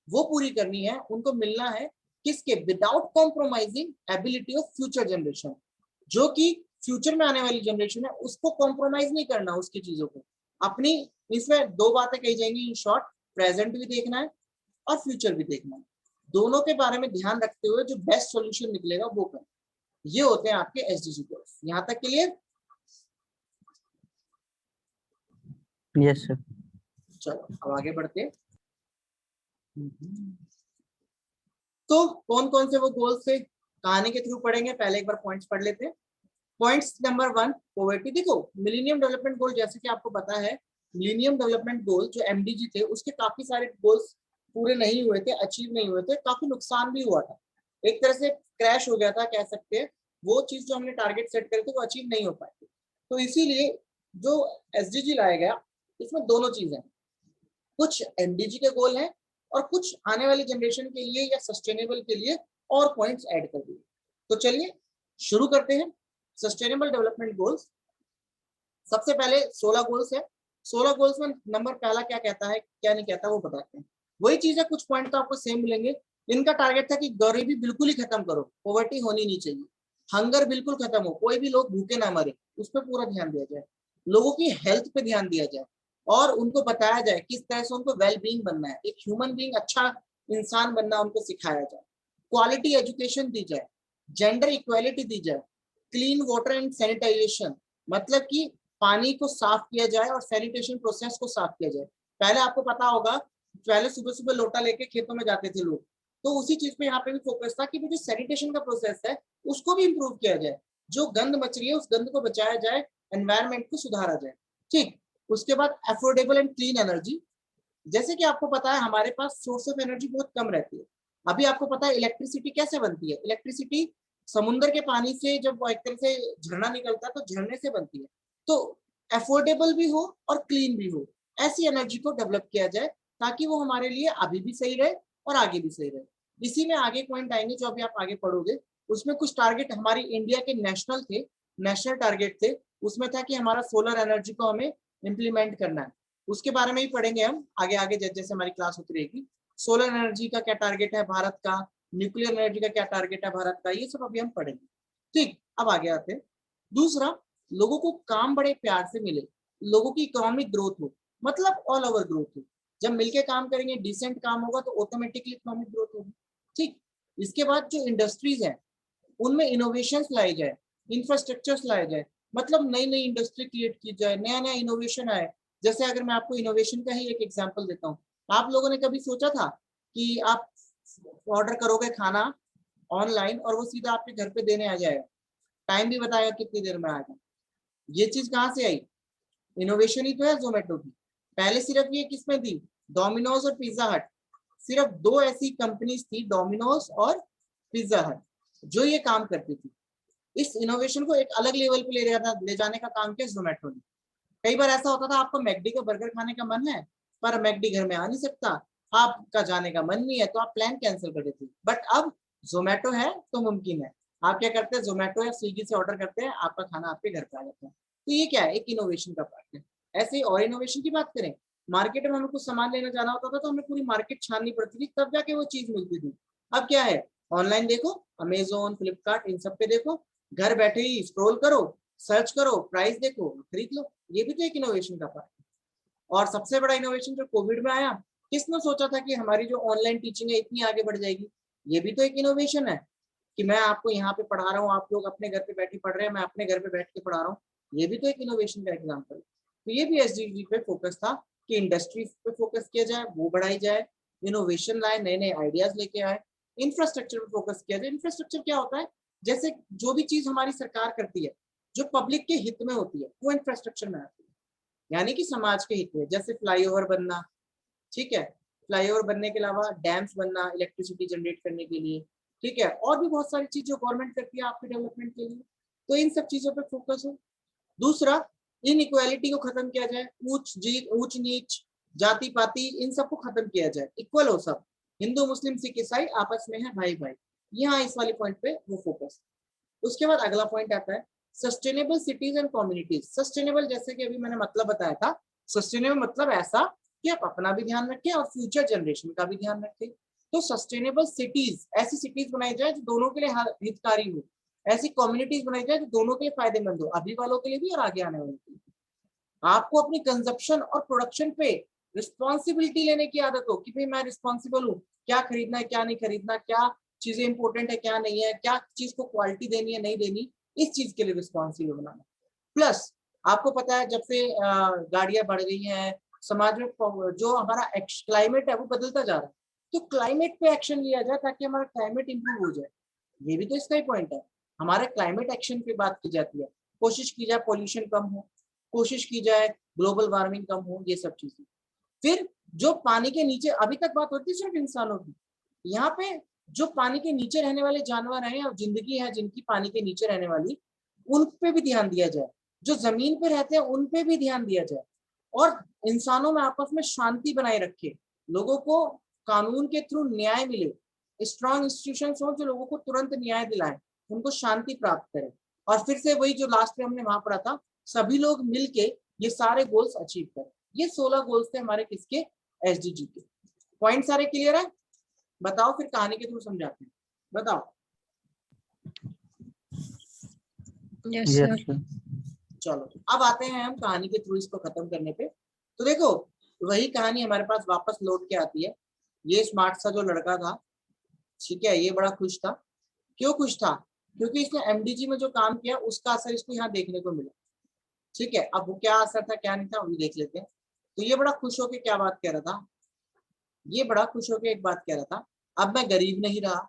वो पूरी करनी है, उनको मिलना है, किसके, without compromising ability of future generation. जो कि फ्यूचर में आने वाली जनरेशन है, उसको कॉम्प्रोमाइज नहीं करना, उसकी चीजों को अपनी। इसमें दो बातें कही जाएंगी इन शॉर्ट, प्रेजेंट भी देखना है और फ्यूचर भी देखना है, दोनों के बारे में ध्यान रखते हुए जो बेस्ट सॉल्यूशन निकलेगा वो करना। ये होते हैं आपके एसडीजी गोल्स। यहां तक क्लियर? Yes sir. चलो अब आगे बढ़ते हैं। तो कौन कौन से वो गोल्स थे, कहानी के थ्रू पढ़ेंगे, पहले एक बार पॉइंट्स पढ़ लेते हैं। Points number 1, poverty. देखो मिलेनियम डेवलपमेंट गोल, जैसे कि आपको पता है, मिलेनियम डेवलपमेंट गोल जो एमडीजी थे, उसके काफी सारे गोल्स पूरे नहीं हुए थे, अचीव नहीं हुए थे, काफी नुकसान भी हुआ था, एक तरह से क्रैश हो गया था कह सकते हैं। वो चीज जो हमने टारगेट सेट करे थे वो अचीव नहीं हो पाए थे। तो इसीलिए जो एसडीजी लाया गया, इसमें दोनों चीजें, कुछ एमडीजी के गोल हैं और कुछ आने वाली जनरेशन के लिए या सस्टेनेबल के लिए और पॉइंट्स ऐड कर दिए। तो चलिए शुरू करते हैं। सस्टेनेबल डेवलपमेंट गोल्स, सबसे पहले 16 गोल्स है। 16 गोल्स में नंबर पहला क्या कहता है क्या नहीं कहता वो बताते हैं। वही चीज है, कुछ पॉइंट तो आपको सेम मिलेंगे। इनका टारगेट था कि गरीबी बिल्कुल ही खत्म करो, पॉवर्टी होनी नहीं चाहिए, हंगर बिल्कुल खत्म हो, कोई भी लोग भूखे ना मरे, उस पर पूरा ध्यान दिया जाए, लोगों की हेल्थ पे ध्यान दिया जाए और उनको बताया जाए किस तरह से उनको वेल बीइंग बनना है, एक ह्यूमन बीइंग, अच्छा इंसान बनना उनको सिखाया जाए, क्वालिटी एजुकेशन दी जाए, जेंडर इक्वालिटी दी जाए, क्लीन वाटर एंड सैनिटाइजेशन, मतलब कि पानी को साफ किया जाए और सैनिटेशन प्रोसेस को साफ किया जाए। पहले आपको पता होगा, पहले सुबह सुबह लोटा लेके खेतों में जाते थे लोग, तो उसी चीज पे यहाँ पे भी फोकस था कि जो सैनिटेशन का प्रोसेस है उसको भी इम्प्रूव किया जाए, जो गंद मच रही है उस गंद को बचाया जाए, एनवायरमेंट को सुधारा जाए। ठीक, उसके बाद अफोर्डेबल एंड क्लीन एनर्जी। जैसे कि आपको पता है हमारे पास सोर्स ऑफ एनर्जी बहुत कम रहती है। अभी आपको पता है इलेक्ट्रिसिटी कैसे बनती है, इलेक्ट्रिसिटी समुद्र के पानी से जब एक तरह से झरना निकलता है तो झरने से बनती है। तो अफोर्डेबल भी हो और क्लीन भी हो, ऐसी एनर्जी को डेवलप किया जाए ताकि वो हमारे लिए अभी भी सही रहे और आगे भी सही रहे। इसी में आगे पॉइंट आएंगे जो अभी आप आगे पढ़ोगे, उसमें कुछ टारगेट हमारी इंडिया के नेशनल थे, नेशनल टारगेट थे। उसमें था कि हमारा सोलर एनर्जी को हमें इम्प्लीमेंट करना है, उसके बारे में ही पढ़ेंगे हम आगे आगे जैसे जैसे हमारी क्लास होती रहेगी। सोलर एनर्जी का क्या टारगेट है भारत का, न्यूक्लियर एनर्जी का क्या टारगेट है भारत का, ये सब अभी हम पढ़ेंगे। ठीक, अब आगे आते हैं। दूसरा, लोगों को काम बड़े प्यार से मिले, लोगों की इकोनॉमिक ग्रोथ हो, मतलब ऑल ओवर ग्रोथ हो। जब मिलके काम करेंगे, डिसेंट काम होगा तो ऑटोमेटिकली इकोनॉमिक ग्रोथ होगी। ठीक, इसके बाद जो इंडस्ट्रीज हैं उनमें इनोवेशंस लाए जाए, इंफ्रास्ट्रक्चर्स लाए जाए, मतलब नई नई इंडस्ट्री क्रिएट की जाए, नया नया इनोवेशन आए। जैसे अगर मैं आपको इनोवेशन का ही एक एग्जांपल देता हूँ, आप लोगों ने कभी सोचा था कि आप ऑर्डर करोगे खाना ऑनलाइन और वो सीधा आपके घर पे देने आ जाएगा, टाइम भी बताएगा कितनी देर में आएगा। ये चीज कहाँ से आई, इनोवेशन ही तो है जोमेटो की। पहले सिर्फ ये किसमें थी, डोमिनोज और पिज्जा हट, सिर्फ 2 ऐसी कंपनीज थी, डोमिनोज और पिज्जा हट, जो ये काम करती थी। इस इनोवेशन को एक अलग लेवल पे ले जाने का काम किया जोमेटो ने। कई बार ऐसा होता था, आपको मैकडी का बर्गर खाने का मन है पर मैकडी घर में आ नहीं सकता, आपका जाने का मन नहीं है, तो आप प्लान कैंसिल कर देते। बट अब जोमेटो है तो मुमकिन है। आप क्या करते हैं, जोमेटो या स्विगी से ऑर्डर करते हैं, आपका खाना आपके घर पे आ जाता है। तो ये क्या है, एक इनोवेशन का पार्ट है। ऐसे ही और इनोवेशन की बात करें, मार्केट में हमें कुछ सामान लेना जाना होता था तो हमें पूरी मार्केट छाननी पड़ती थी, तब जाके वो चीज मिलती थी। अब क्या है, ऑनलाइन देखो, अमेजोन, फ्लिपकार्ट, इन सब पे देखो, घर बैठे ही स्क्रॉल करो, सर्च करो, प्राइस देखो, खरीद लो। ये भी तो एक इनोवेशन का पार्ट है। और सबसे बड़ा इनोवेशन जो कोविड में आया, किसने सोचा था कि हमारी जो ऑनलाइन टीचिंग है इतनी आगे बढ़ जाएगी। ये भी तो एक इनोवेशन है कि मैं आपको यहाँ पे पढ़ा रहा हूँ, आप लोग अपने घर पे बैठे पढ़ रहे हैं, मैं अपने घर पे बैठ के पढ़ा रहा हूँ। ये भी तो एक इनोवेशन का एग्जाम्पल है। तो ये भी एसडीजी पे फोकस था कि इंडस्ट्री पे फोकस किया जाए, वो बढ़ाई जाए, इनोवेशन लाए, नए नए आइडियाज लेके आए, इंफ्रास्ट्रक्चर पे फोकस किया जाए। इंफ्रास्ट्रक्चर क्या होता है, जैसे जो भी चीज हमारी सरकार करती है जो पब्लिक के हित में होती है, वो इंफ्रास्ट्रक्चर में आती है, यानी कि समाज के हित में। जैसे फ्लाईओवर बनना, ठीक है, फ्लाईओवर बनने के अलावा डैम्स बनना इलेक्ट्रिसिटी जनरेट करने के लिए, ठीक है, और भी बहुत सारी चीज जो गवर्नमेंट करती है आपके डेवलपमेंट के लिए। तो इन सब चीजों पे फोकस हो। दूसरा, इनइक्वालिटी को खत्म किया जाए, ऊंच नीच, जाति पाति, इन सबको खत्म किया जाए, इक्वल हो सब, हिंदू मुस्लिम सिख ईसाई आपस में है भाई भाई। यहाँ इस वाले पॉइंट पे वो फोकस। उसके बाद अगला पॉइंट आता है sustainable cities and communities. Sustainable, जैसे कि अभी मैंने मतलब बताया था, सस्टेनेबल मतलब ऐसा कि आप अपना भी ध्यान रखें और फ्यूचर जनरेशन का भी ध्यान रखें। तो सस्टेनेबल सिटीज, ऐसी सिटीज बनाई जाए जो दोनों के लिए हितकारी हो, ऐसी कम्युनिटीज बनाई जाए जो दोनों के लिए फायदेमंद हो, अभी वालों के लिए भी और आगे आने वालों के लिए। आपको अपनी कंजप्शन और प्रोडक्शन पे रिस्पॉन्सिबिलिटी लेने की आदत हो कि भाई मैं रिस्पॉन्सिबल हूँ, क्या खरीदना है क्या नहीं खरीदना, क्या चीजें इंपॉर्टेंट है क्या नहीं है, क्या चीज को क्वालिटी देनी है नहीं देनी, इस चीज के लिए रिस्पॉन्सिबल बनाना। प्लस आपको पता है जब से गाड़ियां बढ़ गई हैं, समाज में जो हमारा क्लाइमेट है वो बदलता जा रहा है, तो क्लाइमेट पे एक्शन लिया जाए ताकि हमारा क्लाइमेट इंप्रूव हो जाए। ये भी तो इसका ही पॉइंट है, हमारे क्लाइमेट एक्शन पे बात की जाती है। कोशिश की जाए पॉल्यूशन कम हो, कोशिश की जाए ग्लोबल वार्मिंग कम हो, ये सब चीजें। फिर जो पानी के नीचे, अभी तक बात होती है सिर्फ इंसानों की, यहाँ पे जो पानी के नीचे रहने वाले जानवर हैं और जिंदगी है जिनकी पानी के नीचे रहने वाली, उन पे भी ध्यान दिया जाए। जो जमीन पे रहते हैं उन पे भी ध्यान दिया जाए, और इंसानों में आपस में शांति बनाए रखे, लोगों को कानून के थ्रू न्याय मिले, स्ट्रॉन्ग इंस्टीट्यूशंस हो जो लोगों को तुरंत न्याय दिलाएं, उनको शांति प्राप्त करें। और फिर से वही जो लास्ट में हमने वहां पढ़ा था, सभी लोग मिलके ये सारे गोल्स अचीव करें। ये 16 गोल्स थे हमारे किसके, एसडीजी के। पॉइंट सारे क्लियर है? बताओ, फिर कहानी के थ्रू समझाते हैं, बताओ। Yes yes sir. sir, चलो अब आते हैं हम कहानी के थ्रू इसको खत्म करने पे। तो देखो, वही कहानी हमारे पास वापस लौट के आती है। ये स्मार्ट सा जो लड़का था, ठीक है, ये बड़ा खुश था। क्यों खुश था? क्योंकि इसने एमडीजी में जो काम किया उसका असर इसको यहाँ देखने को मिला। ठीक है, अब वो क्या असर था क्या नहीं था वो भी देख लेते हैं। तो ये बड़ा खुश होकर क्या बात कह रहा था, ये बड़ा खुश होकर एक बात कह रहा था, अब मैं गरीब नहीं रहा,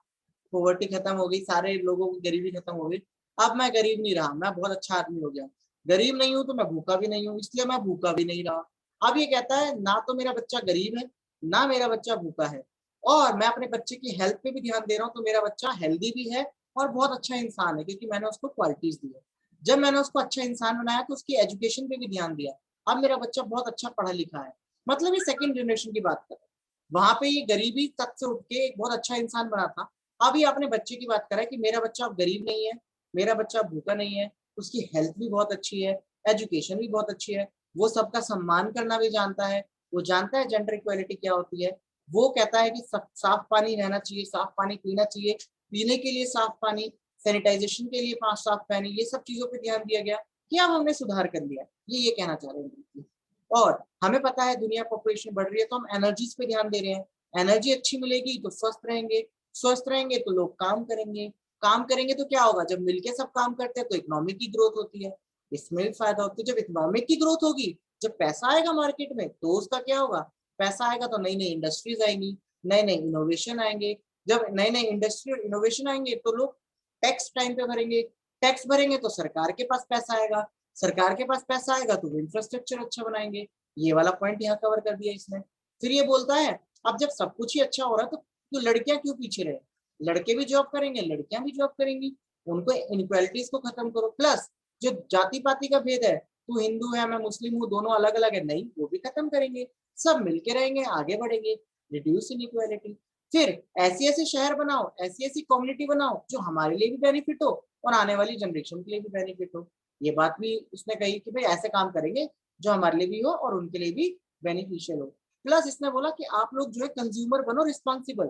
पॉवर्टी खत्म हो गई, सारे लोगों की गरीबी खत्म हो गई, अब मैं गरीब नहीं रहा, मैं बहुत अच्छा आदमी हो गया। गरीब नहीं हूं तो मैं भूखा भी नहीं हूं, इसलिए मैं भूखा भी नहीं रहा। अब ये कहता है ना तो मेरा बच्चा गरीब है ना मेरा बच्चा भूखा है, और मैं अपने बच्चे की हेल्थ पे भी ध्यान दे रहा हूँ, तो मेरा बच्चा हेल्दी भी है और बहुत अच्छा इंसान है, क्योंकि मैंने उसको क्वालिटीज दी है। जब मैंने उसको अच्छा इंसान बनाया तो उसकी एजुकेशन पे भी ध्यान दिया, अब मेरा बच्चा बहुत अच्छा पढ़ा लिखा है। मतलब ये सेकेंड जनरेशन की बात कर रहा है। वहां पे ये गरीबी तक से उठ के एक बहुत अच्छा इंसान बना था, अब ये अपने बच्चे की बात कर रहा है कि मेरा बच्चा अब गरीब नहीं है, मेरा बच्चा भूखा नहीं है, उसकी हेल्थ भी बहुत अच्छी है, एजुकेशन भी बहुत अच्छी है, वो सबका सम्मान करना भी जानता है, वो जानता है जेंडर इक्वालिटी क्या होती है। वो कहता है कि साफ पानी रहना चाहिए, साफ पानी पीना चाहिए, पीने के लिए साफ पानी, सैनिटाइजेशन के लिए साफ पानी, ये सब चीजों पर ध्यान दिया गया कि अब हमने सुधार कर लिया। ये कहना चाह रहे हैं। और हमें पता है दुनिया पॉपुलेशन बढ़ रही है, तो हम एनर्जीज पे ध्यान दे रहे हैं। एनर्जी अच्छी मिलेगी तो स्वस्थ रहेंगे तो लोग काम करेंगे, काम करेंगे तो क्या होगा, जब मिलके सब काम करते हैं तो इकोनॉमिक की ग्रोथ होती है, इसमें भी फायदा होता है। जब इकोनॉमिक की ग्रोथ होगी, जब पैसा आएगा मार्केट में, तो उसका क्या होगा, पैसा आएगा तो नई नई इंडस्ट्रीज आएंगी, नए नए इनोवेशन आएंगे। जब नए नए इंडस्ट्री और इनोवेशन आएंगे तो लोग टैक्स टाइम पे भरेंगे, टैक्स भरेंगे तो सरकार के पास पैसा आएगा, सरकार के पास पैसा आएगा तो वो इंफ्रास्ट्रक्चर अच्छा बनाएंगे। ये वाला पॉइंट यहाँ कवर कर दिया इसने। फिर ये बोलता है अब जब सब कुछ ही अच्छा हो रहा है तो लड़कियां क्यों पीछे रहे, लड़के भी जॉब करेंगे लड़कियां भी जॉब करेंगी, उनको इनइक्वालिटीज को खत्म करो। प्लस जो जाति पाति का भेद है, तू हिंदू है मैं मुस्लिम हूँ दोनों अलग अलग है, नहीं वो भी खत्म करेंगे, सब मिलके रहेंगे आगे बढ़ेंगे, रिड्यूस इनइक्वालिटी। फिर ऐसी ऐसी शहर बनाओ, ऐसी ऐसी कम्युनिटी बनाओ जो हमारे लिए भी बेनिफिट हो और आने वाली जनरेशन के लिए भी बेनिफिट हो। ये बात भी उसने कही कि भाई ऐसे काम करेंगे जो हमारे लिए भी हो और उनके लिए भी बेनिफिशियल हो। प्लस इसने बोला कि आप लोग जो है कंज्यूमर बनो रिस्पॉन्सिबल,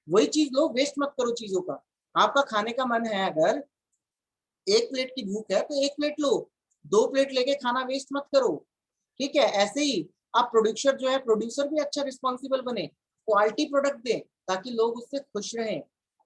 वही चीज लो, वेस्ट मत करो चीजों का। आपका खाने का मन है, अगर एक प्लेट की भूख है तो एक प्लेट लो, 2 प्लेट लेके खाना वेस्ट मत करो। ठीक है, ऐसे ही आप प्रोड्यूसर जो है, प्रोड्यूसर भी अच्छा रिस्पॉन्सिबल बने, क्वालिटी प्रोडक्ट दें ताकि लोग उससे खुश रहें।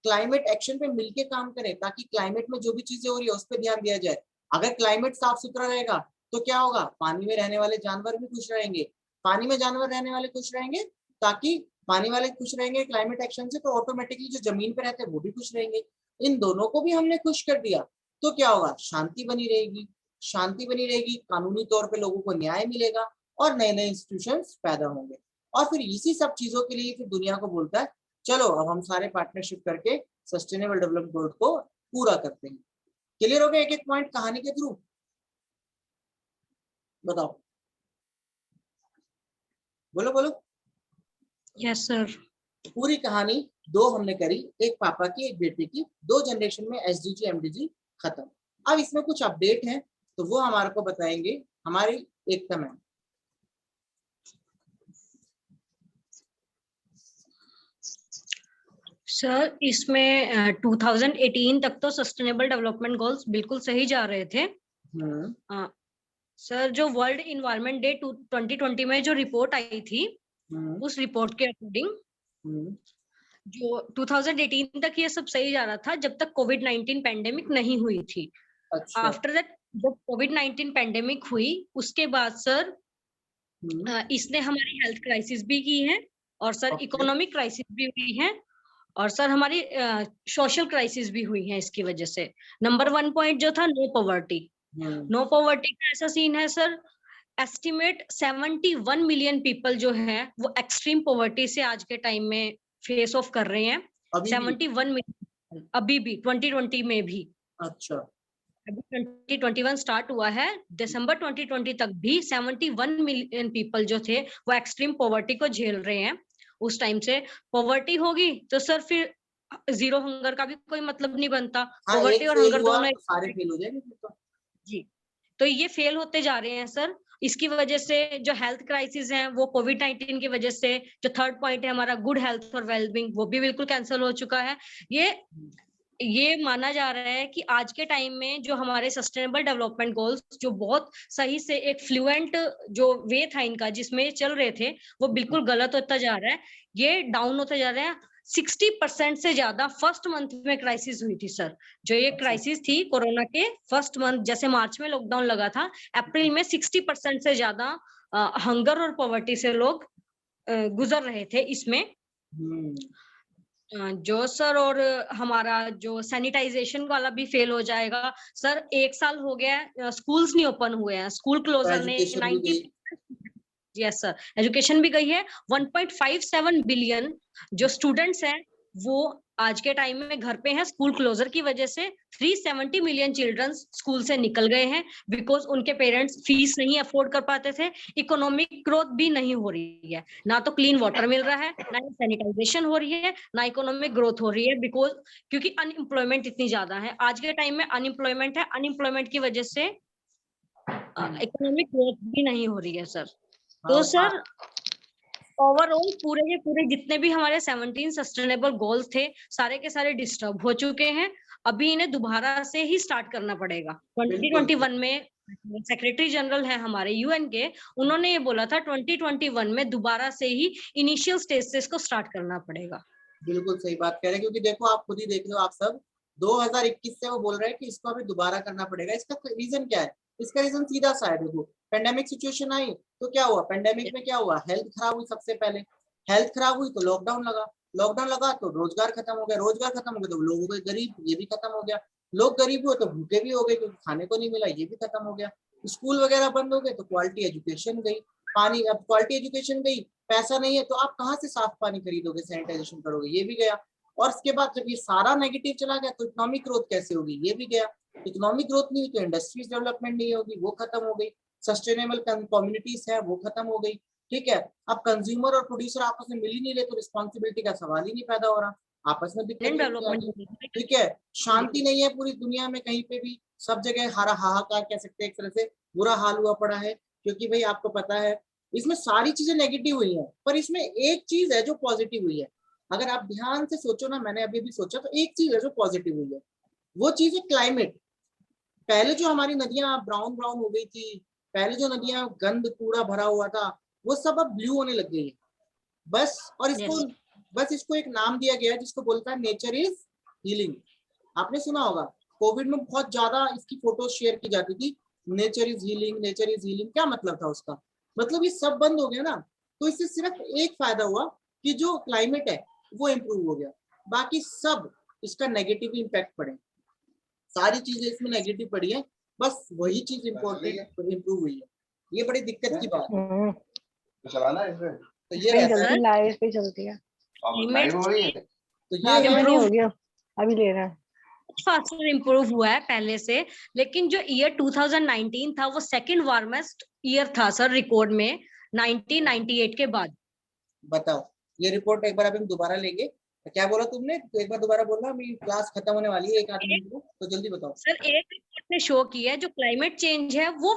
क्लाइमेट एक्शन पे मिलके काम करें ताकि क्लाइमेट में जो भी चीजें हो रही है उस पर ध्यान दिया जाए। अगर क्लाइमेट साफ सुथरा रहेगा तो क्या होगा, पानी में रहने वाले जानवर भी खुश रहेंगे, पानी में जानवर रहने वाले खुश रहेंगे, ताकि पानी वाले खुश रहेंगे क्लाइमेट एक्शन से, तो ऑटोमेटिकली जो जमीन पे रहते हैं वो भी खुश रहेंगे। इन दोनों को भी हमने खुश कर दिया तो क्या होगा, शांति बनी रहेगी, शांति बनी रहेगी, कानूनी तौर पे लोगों को न्याय मिलेगा और नए नए इंस्टीट्यूशंस पैदा होंगे। और फिर इसी सब चीजों के लिए फिर दुनिया को बोलता है चलो अब हम सारे पार्टनरशिप करके सस्टेनेबल डेवलपमेंट गोल को पूरा करते हैं। क्लियर हो गया एक एक पॉइंट कहानी के थ्रू? बताओ, बोलो बोलो। Yes sir. पूरी कहानी दो हमने करी, एक पापा की एक बेटे की, 2 जनरेशन में एसडीजी एमडीजी खत्म। अब इसमें कुछ अपडेट है तो वो हमारे को बताएंगे हमारी एकता मैम। सर इसमें 2018 तक तो सस्टेनेबल डेवलपमेंट गोल्स बिल्कुल सही जा रहे थे। सर जो वर्ल्ड इन्वायरमेंट डे 2020 में जो रिपोर्ट आई थी, उस रिपोर्ट के अकॉर्डिंग जो 2018 तक ये सब सही जा रहा था जब तक कोविड-19 पेंडेमिक नहीं हुई थी। अच्छा। आफ्टर दैट जब कोविड-19 पेंडेमिक हुई उसके बाद सर इसने हमारी हेल्थ क्राइसिस भी की है और सर इकोनॉमिक क्राइसिस भी हुई है और सर हमारी सोशल क्राइसिस भी हुई है इसकी वजह से। नंबर 1 पॉइंट जो था नो पॉवर्टी। नो पॉवर्टी का ऐसा सीन है सर, एस्टिमेट 71 मिलियन पीपल जो है वो एक्सट्रीम पॉवर्टी से आज के टाइम में फेस ऑफ कर रहे हैं। 71 मिलियन अभी भी 2020 में भी। अच्छा। अभी 2021 स्टार्ट हुआ है, दिसंबर 2020 तक भी 71 मिलियन पीपल जो थे वो एक्सट्रीम पॉवर्टी को झेल रहे हैं। उस टाइम से पॉवर्टी होगी तो सर फिर जीरो हंगर का भी कोई मतलब नहीं बनता। पॉवर्टी और हंगर दोनों सारे फेल हो जाएंगे तो। जी, तो ये फेल होते जा रहे हैं सर। इसकी वजह से जो हेल्थ क्राइसिस है वो कोविड-19 की वजह से, जो थर्ड पॉइंट है हमारा गुड हेल्थ और वेलबींग, वो भी बिल्कुल कैंसिल हो चुका है। ये माना जा रहा है कि आज के टाइम में जो हमारे सस्टेनेबल डेवलपमेंट गोल्स जो बहुत सही से एक फ्लुएंट जो वे था इनका जिसमें चल रहे थे वो बिल्कुल गलत होता जा रहा है, ये डाउन होता जा रहा है। 60% से ज्यादा फर्स्ट मंथ में क्राइसिस हुई थी सर। जो ये क्राइसिस थी कोरोना के फर्स्ट मंथ, जैसे मार्च में लॉकडाउन लगा था, अप्रैल में 60% से ज्यादा हंगर और पॉवर्टी से लोग गुजर रहे थे इसमें। जो सर और हमारा जो सैनिटाइजेशन वाला भी फेल हो जाएगा सर। 1 साल हो गया स्कूल्स नहीं ओपन हुए हैं, स्कूल क्लोजर ने 90। यस सर, एजुकेशन भी गई है। 1.57 बिलियन जो स्टूडेंट्स हैं वो आज के टाइम में घर पे हैं स्कूल क्लोजर की वजह से। 370 मिलियन चिल्ड्रन स्कूल से निकल गए हैं बिकॉज उनके पेरेंट्स फीस नहीं अफोर्ड कर पाते थे। इकोनॉमिक ग्रोथ भी नहीं हो रही है, ना तो क्लीन वाटर मिल रहा है, ना ही सैनिटाइजेशन हो रही है, ना इकोनॉमिक ग्रोथ हो रही है बिकॉज क्योंकि अनएम्प्लॉयमेंट इतनी ज्यादा है आज के टाइम में। अनएम्प्लॉयमेंट है, अनएम्प्लॉयमेंट की वजह से इकोनॉमिक ग्रोथ भी नहीं हो रही है सर। तो सर ओवरऑल पूरे के पूरे जितने भी हमारे 17 सस्टेनेबल गोल्स थे सारे के सारे डिस्टर्ब हो चुके हैं। अभी इन्हें दोबारा से ही स्टार्ट करना पड़ेगा। 2021 में सेक्रेटरी जनरल है हमारे यूएन के, उन्होंने ये बोला था 2021 में दोबारा से ही इनिशियल स्टेज से इसको स्टार्ट करना पड़ेगा। बिल्कुल सही बात कह रहे हैं, क्योंकि देखो आप खुद ही देख रहे हो, आप सब 2021 से वो बोल रहे हैं कि इसको अभी दोबारा करना पड़ेगा। इसका रीजन क्या है? इसका रीजन सीधा सा है। देखो पेंडेमिक सिचुएशन आई तो क्या हुआ, पेंडेमिक में क्या हुआ, हेल्थ खराब हुई सबसे पहले। हेल्थ खराब हुई तो लॉकडाउन लगा, लॉकडाउन लगा तो रोजगार खत्म हो गया, रोजगार खत्म हो गया तो लोगों के गरीब, ये भी खत्म हो गया। लोग गरीब हुए तो भूखे भी हो गए क्योंकि खाने को नहीं मिला, ये भी खत्म हो गया। स्कूल वगैरह बंद हो गए तो क्वालिटी एजुकेशन गई। पानी, अब क्वालिटी एजुकेशन गई, पैसा नहीं है तो आप कहाँ से साफ पानी खरीदोगे, सैनिटाइजेशन करोगे, ये भी गया। और उसके बाद जब ये सारा नेगेटिव चला गया तो इकोनॉमिक ग्रोथ कैसे होगी, ये भी गया। इकोनॉमिक ग्रोथ नहीं हुई तो इंडस्ट्रीज डेवलपमेंट नहीं होगी, वो खत्म हो गई। सस्टेनेबल कम्युनिटीज है वो खत्म हो गई। ठीक है, अब कंज्यूमर और प्रोड्यूसर आपस में मिल ही नहीं रहे तो रिस्पॉन्सिबिलिटी का सवाल ही नहीं पैदा हो रहा, आपस में दिक्कत ही होती आ गई। ठीक है, शांति नहीं है पूरी दुनिया में कहीं पे भी, सब जगह हाहाकार कह सकते हैं, एक तरह से बुरा हाल हुआ पड़ा है। क्योंकि भाई आपको पता है इसमें सारी चीजें नेगेटिव हुई हैं, पर इसमें एक चीज है जो पॉजिटिव हुई है। अगर आप ध्यान से सोचो ना, मैंने अभी भी सोचा, तो एक चीज है जो पॉजिटिव हुई है, वो चीज है क्लाइमेट। पहले जो हमारी नदियां ब्राउन ब्राउन हो गई थी, पहले जो नदियां गंद कूड़ा भरा हुआ था, वो सब अब ब्लू होने लग गई है। बस, और इसको बस इसको एक नाम दिया गया है जिसको बोलता है नेचर इज हीलिंग। आपने सुना होगा, कोविड में बहुत ज्यादा इसकी फोटोज शेयर की जाती थी, nature is healing, nature is healing. क्या मतलब था उसका? मतलब ये सब बंद हो गया ना, तो इससे सिर्फ एक फायदा हुआ कि जो क्लाइमेट है वो इम्प्रूव हो गया, बाकी सब इसका नेगेटिव इम्पैक्ट पड़े, सारी चीजें इसमें नेगेटिव पड़ी है, बस वही चीज इम्पोर्टेंट इम्प्रूव हुई है। ये बड़ी दिक्कत की बात है। चलाना है इसमें, तो ये रहता है, लाइव पे चलती है, लाइव हो रही है। तो ये है, हो गया, अभी ले रहा है। फास्टर इम्प्रूव हुआ है पहले से, लेकिन जो ईयर 2019 था वो सेकंड वार्मेस्ट ईयर था सर रिकॉर्ड में 1998 के बाद। बताओ, ये रिपोर्ट एक बार अभी हम दोबारा लेंगे। क्या बोला तुमने, तो एक बार दोबारा बोलना, अभी क्लास खत्म होने वाली है एक आदमी को, तो जल्दी बताओ सर एक रिपोर्ट ने शो किया है जो क्लाइमेट चेंज है वो